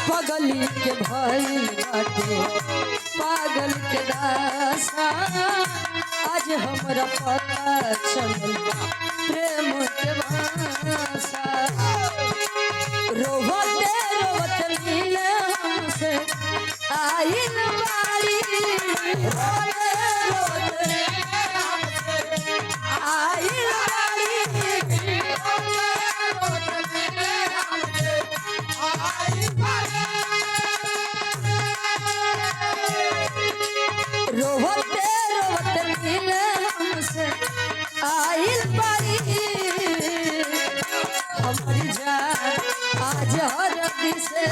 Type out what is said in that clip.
पगली के भइल बाटे पागल के दासा आज हमरा पता चलल बा प्रेम के भाषा रोवते रोवते मिले हमसे आइल बारी रोवते रोवते आइल रोवते रोवते मिले हमसे आइल बारी हमारी जान आज हर दिसे